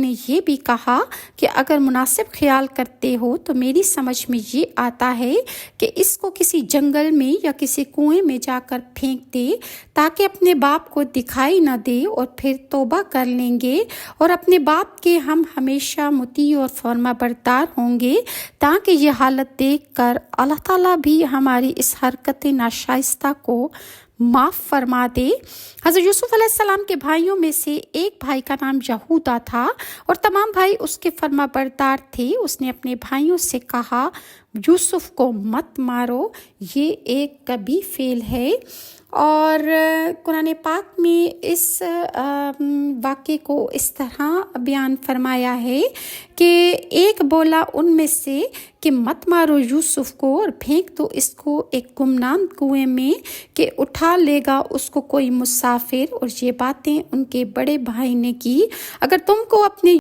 نے یہ بھی کہا کہ اگر مناسب خیال کرتے ہو تو میری سمجھ میں یہ آتا ہے کہ اس کو کسی جنگل میں یا کسی کنویں میں جا کر پھینک دے تاکہ اپنے باپ کو دکھائی نہ دے، اور پھر توبہ کر لیں گے اور اپنے باپ کے ہم ہمیشہ مطیع اور فرما بردار ہوں گے، تاکہ یہ حالت دیکھ کر اللہ تعالیٰ بھی ہماری اس حرکت ناشائستہ کو معاف فرما دے۔ حضرت یوسف علیہ السلام کے بھائیوں میں سے ایک بھائی کا نام یہودا تھا اور تمام بھائی اس کے فرما بردار تھے۔ اس نے اپنے بھائیوں سے کہا، یوسف کو مت مارو، یہ ایک کبھی فعل ہے۔ اور قرآن پاک میں اس واقعے کو اس طرح بیان فرمایا ہے کہ ایک بولا ان میں سے کہ مت مارو یوسف کو اور پھینک دو اس کو ایک گمنام کنویں میں کہ اٹھا لے گا اس کو کوئی مسافر۔ اور یہ باتیں ان کے بڑے بھائی نے کی۔ اگر تم کو اپنے